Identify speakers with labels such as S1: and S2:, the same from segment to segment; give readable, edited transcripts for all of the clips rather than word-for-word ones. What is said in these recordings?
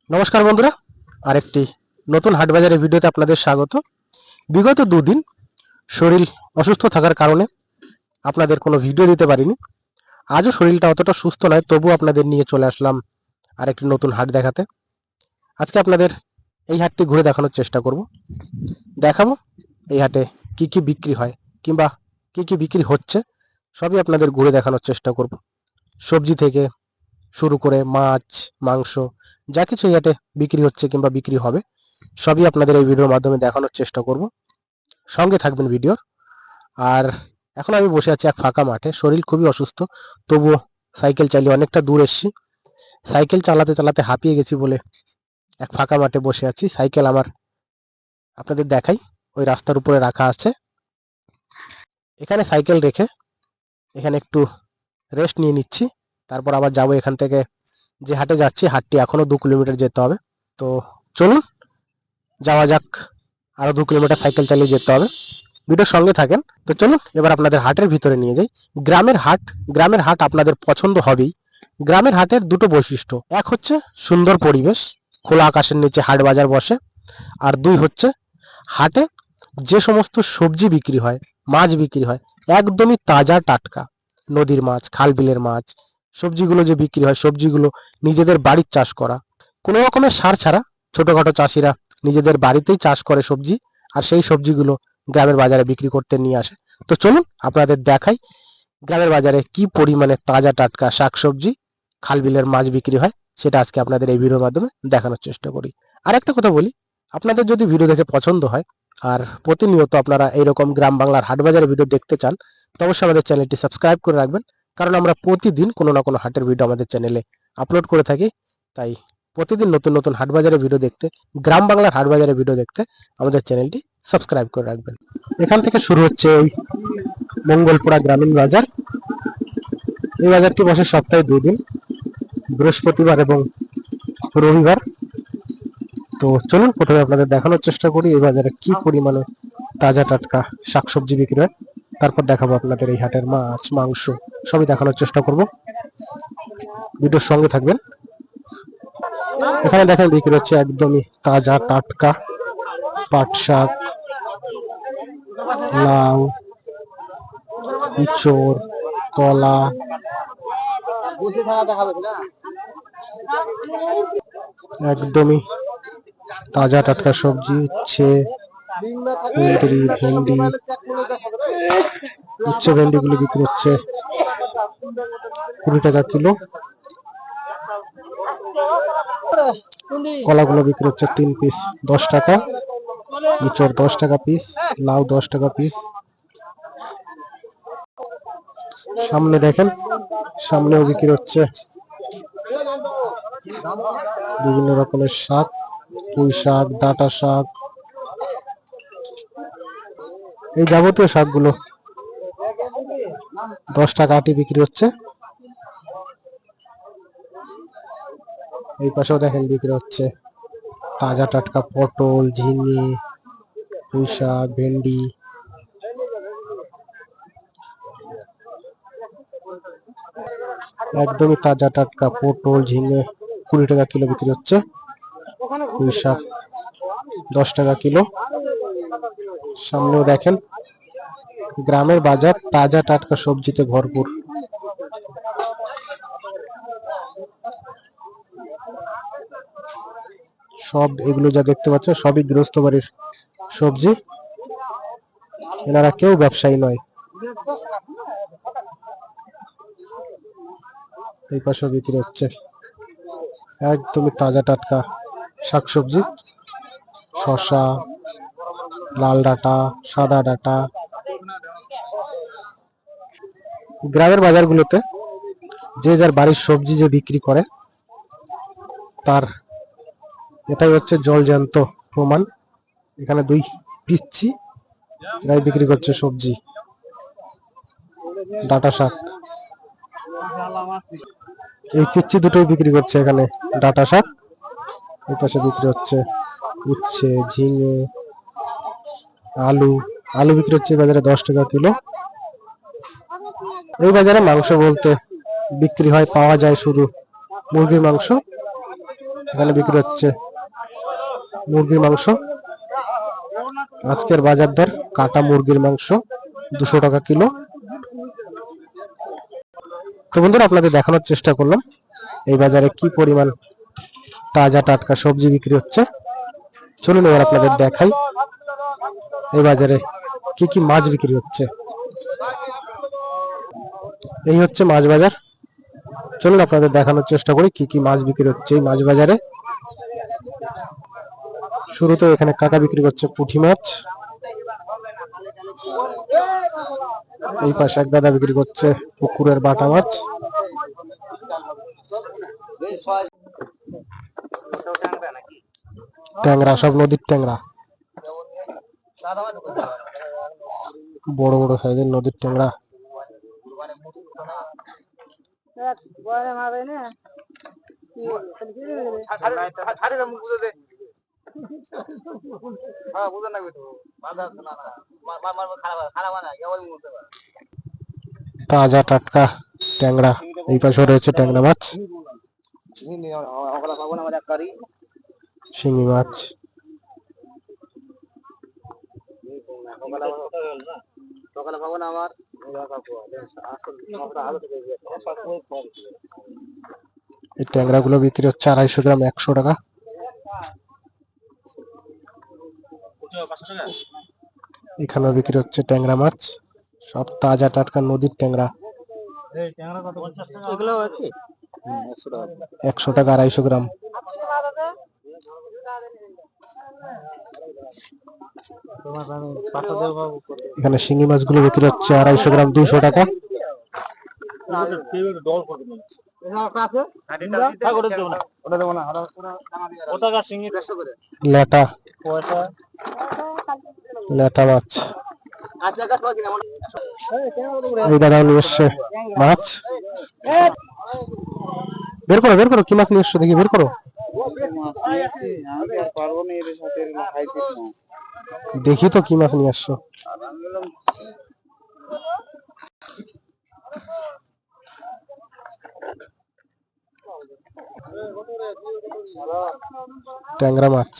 S1: নমস্কার বন্ধুরা, আরেকটি নতুন হাটবাজারের ভিডিওতে আপনাদের স্বাগত। বিগত দুদিন শরীর অসুস্থ থাকার কারণে আপনাদের কোনো ভিডিও দিতে পারিনি। আজও শরীরটা অতটা সুস্থ নয়, তবু আপনাদের নিয়ে চলে আসলাম আরেকটি নতুন হাট দেখাতে। আজকে আপনাদের এই হাটটি ঘুরে দেখানোর চেষ্টা করব, দেখাবো এই হাটে কি কি বিক্রি হয় কিংবা কি কি বিক্রি হচ্ছে, সবই আপনাদের ঘুরে দেখানোর চেষ্টা করব। সবজি থেকে শুরু করে মাছ, মাংস, যা কিছু এই হাটে বিক্রি হচ্ছে কিংবা বিক্রি হবে, সবই আপনাদের এই ভিডিওর মাধ্যমে দেখানোর চেষ্টা করব। সঙ্গে থাকবেন ভিডিওর। আর এখন আমি বসে আছি এক ফাঁকা মাঠে, শরীর খুবই অসুস্থ, তবুও সাইকেল চালিয়ে অনেকটা দূর এসেছি। সাইকেল চালাতে চালাতে হাঁপিয়ে গেছি বলে এক ফাঁকা মাঠে বসে আছি। সাইকেল আমার আপনাদের দেখাই, ওই রাস্তার উপরে রাখা আছে। এখানে সাইকেল রেখে এখানে একটু রেস্ট নিয়ে নিচ্ছি, তারপর আবার যাবো এখান থেকে। যে হাটে যাচ্ছি, হাটটি এখনো 2 কিলোমিটার যেতে হবে। তো চলুন যাওয়া যাক, আরো 2 কিলোমিটার সাইকেল চালিয়ে যেতে হবে। ভিডিওর সঙ্গে থাকেন। তো চলুন এবার আপনাদের হাটের ভিতরে নিয়ে যাই। গ্রামের হাট আপনাদের পছন্দ হবেই। গ্রামের হাটের দুটো বৈশিষ্ট্য, এক হচ্ছে সুন্দর পরিবেশ, খোলা আকাশের নিচে হাট বাজার বসে। আর দুই হচ্ছে হাটে যে সমস্ত সবজি বিক্রি হয়, মাছ বিক্রি হয়, একদমই তাজা টাটকা। নদীর মাছ, খাল বিলের মাছ, সবজিগুলো যে বিক্রি হয়, সবজিগুলো নিজেদের বাড়ির চাষ করা, কোনো রকমের সার ছাড়া। ছোটখাটো চাষিরা নিজেদের বাড়িতেই চাষ করে সবজি, আর সেই সবজিগুলো গ্রামের বাজারে বিক্রি করতে নিয়ে আসে। তো চলুন আপনাদের দেখাই গ্রামের বাজারে কি পরিমাণে তাজা টাটকা শাকসবজি, খাল বিলের মাছ বিক্রি হয়, সেটা আজকে আপনাদের এই ভিডিওর মাধ্যমে দেখানোর চেষ্টা করি। আর একটা কথা বলি, আপনাদের যদি ভিডিও দেখে পছন্দ হয় আর প্রতিনিয়ত আপনারা এইরকম গ্রাম বাংলার হাট বাজারের ভিডিও দেখতে চান, তো অবশ্যই আমাদের চ্যানেলটি সাবস্ক্রাইব করে রাখবেন, কারণ আমরা প্রতিদিন কোনো না কোনো হাটের ভিডিও আমাদের চ্যানেলে আপলোড করে থাকি। তাই প্রতিদিন নতুন নতুন হাট বাজারের ভিডিও দেখতে, গ্রাম বাংলার হাট বাজারের ভিডিও দেখতে আমাদের চ্যানেলটি সাবস্ক্রাইব করে রাখবেন। এখান থেকে শুরু হচ্ছে ওই মঙ্গলপুরা গ্রামীণ বাজার। এই বাজারটি বসে সপ্তাহে 2 দিন, বৃহস্পতিবার এবং রবিবার। তো চলুন প্রথমে আপনাদের দেখানোর চেষ্টা করি এই বাজারে কি পরিমাণে তাজা টাটকা শাকসবজি বিক্রি হয়, তারপর দেখাবো আপনাদের এই হাটের মাছ, মাংস, সবই দেখানোর চেষ্টা করব। ভিডিওর সঙ্গে থাকবেন। এখানে দেখেন বিক্রি হচ্ছে একদমই তাজা টাটকা পাট শাক, লাউ, ইঁচড়, কলা, একদমই তাজা টাটকা সবজি। উচ্ছে, কুঁদরি, ভেন্ডি, উচ্ছে ভেন্ডি গুলো বিক্রি হচ্ছে 20 টাকা কিলো। কলাগুলো বিক্রি হচ্ছে 3 পিস 10 টাকা, ইঁচড় 10 টাকা পিস, লাউ 10 টাকা পিস। সামনে দেখেন, সামনেও বিক্রি হচ্ছে বিভিন্ন রকমের শাক, পুঁই শাক, ডাঁটা শাক, এই যাবতীয় শাকগুলো 10 টাকা আটি বিক্রি হচ্ছে। এই পাশেও দেখেন বিক্রি হচ্ছে তাজা টাটকা পটল, ঝিঙে, পুঁই শাক, ভেন্ডি। একদমই তাজা টাটকা পটল, ঝিঙে 20 টাকা কিলো বিক্রি হচ্ছে। পুঁই শাক 10 টাকা কিলো। সামনেও দেখেন গ্রামের বাজার তাজা টাটকা সবজিতে ভরপুর। সব এগুলো যা দেখতে পাচ্ছ সবই গৃহস্থ বাড়ির সবজি, এনারা কেউ ব্যবসায়ী নয়। এই পাশে বিক্রি হচ্ছে একদমই তাজা টাটকা শাকসবজি, শসা, লাল ডাঁটা, সাদা ডাঁটা। গ্রামের বাজারগুলোতে যে যার বাড়ির সবজি যে বিক্রি করে, তার এটাই হচ্ছে জলজ্যান্ত প্রমাণ। এখানে 2 পিচ্ছি এরাই বিক্রি করছে সবজি, ডাঁটা শাক। এই পিচ্ছি দুটোই বিক্রি করছে এখানে ডাঁটা শাক। এই পাশে বিক্রি হচ্ছে উচ্ছে, ঝিঙে, আলু। আলু বিক্রি হচ্ছে বাজারে 10 টাকা কিলো। এই বাজারে মাংস বলতে বিক্রি হয়, পাওয়া যায় শুধু মুরগির মাংস। এখানে বিক্রি হচ্ছে মুরগির মাংস। আজকের বাজার দর কাটা মুরগির মাংস 200 টাকা কিলো। তো বন্ধুরা, আপনাদের দেখানোর চেষ্টা করলাম এই বাজারে কি পরিমাণ তাজা টাটকা সবজি বিক্রি হচ্ছে। চলুন এবার আপনাদের দেখাই এই বাজারে কি কি মাছ বিক্রি হচ্ছে। এই হচ্ছে মাছ বাজার। চলুন আপনাদের দেখানোর চেষ্টা করি কি কি মাছ বিক্রি হচ্ছে এই মাছ বাজারে। শুরুতে এখানে কাকা বিক্রি করছে পুঁটি মাছ। এই পাশে এক দাদা বিক্রি করছে পুকুরের বাটা মাছ। ট্যাংরা, সব নদীর ট্যাংরা, বড় বড় সাইজের নদীর ট্যাংরা। তাজা টাটকা ট্যাংরা। এই পাশে রয়েছে ট্যাংরা মাছ, শিঙি মাছ। এই ট্যাংরা গুলো বিক্রি হচ্ছে 250 গ্রাম 100 টাকা। এখানে বিক্রি হচ্ছে ট্যাংরা মাছ, সব তাজা টাটকা নদীর ট্যাংরা। 100 টাকা 250 গ্রাম। এখানে শিঙি মাছগুলো বিক্রি হচ্ছে 250 গ্রাম 200 টাকা। লেটা, লেটা মাছ। এই দাদা নিয়ে এসছে মাছ। বের করো বের করো, কি মাছ নিয়ে এসছো দেখি, বের করো দেখি তো কি মাছ নিয়ে আসছো। ট্যাংরা মাছ।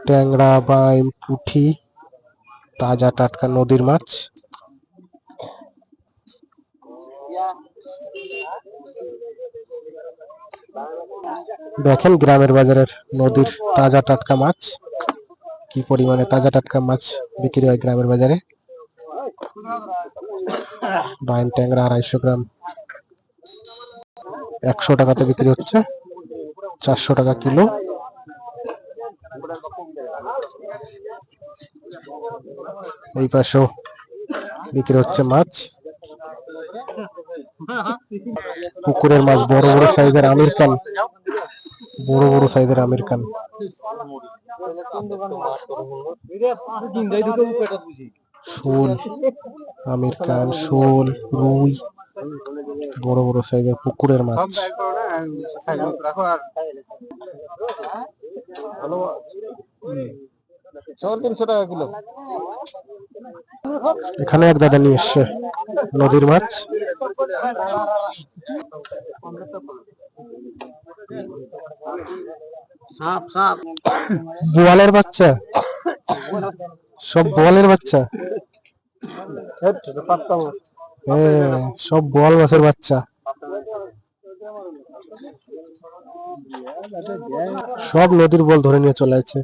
S1: ট্যাংরা, বাইম, পুঁটি, তাজা টাটকা নদীর মাছ। দেখেন গ্রামের বাজারের নদীর তাজা টাটকা মাছ, কি পরিমাণে তাজা টাটকা মাছ বিক্রি হয় গ্রামের বাজারে। বাইম ট্যাংরা 250 গ্রাম 100 টাকাতে বিক্রি হচ্ছে, 400 টাকা কিলো। এই পাশেও বিক্রি হচ্ছে মাছ, পুকুরের মাছ, বড় বড় সাইজের আমেরিকান, বড় বড় সাইজের আমেরিকান। শোল, আমেরিকান, শোল, রুই, বড় বড় সাইজের পুকুরের মাছ। এখানে এক দাদা নিয়ে এসছে নদীর মাছ। বোয়ালের বাচ্চা, সব বোয়ালের বাচ্চা, সব বোয়াল মাছের বাচ্চা। সব নদীর বোয়াল ধরে নিয়ে চলে আছে।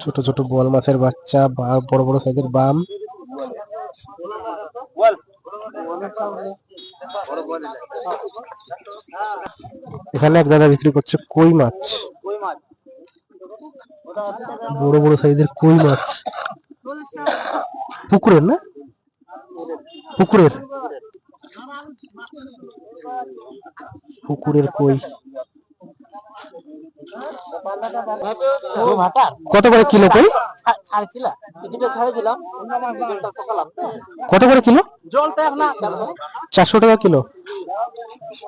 S1: ছোট ছোট বোয়াল মাছের বাচ্চা, বড় বড় সাইজের বাম। এখানে এক দাদা বিক্রি করছে কই মাছ, বড় বড় সাইজের কই মাছ। পুকুরের না, পুকুরের, পুকুরের কই। কত করে কিলো কই? কত করে কিলো? 400 টাকা কিলো।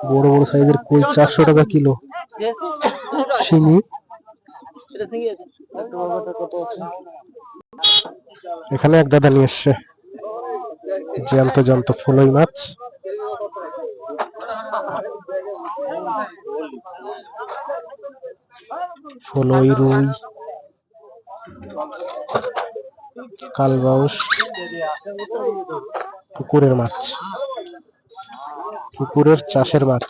S1: বড় বড় সাইজের কই 400 টাকা কিলো। শিঙি, এখানে এক দাদা নিয়ে এসছে জ্যান্ত জ্যান্ত ফলই মাছ, ফলই, রুই, কালবাউস, পুকুরের মাছ, পুকুরের চাষের মাছ।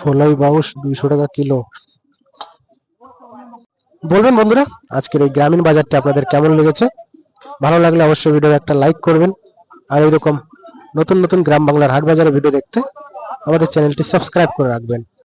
S1: ফলাই বাউস 200 টাকা কিলো। বলবেন বন্ধুরা আজকের এই গ্রামীণ বাজারটা আপনাদের কেমন লেগেছে? ভালো লাগলে অবশ্যই ভিডিও একটা লাইক করবেন, আর এরকম নতুন নতুন গ্রাম বাংলার হাট বাজারের ভিডিও দেখতে আমাদের চ্যানেলটি সাবস্ক্রাইব করে রাখবেন।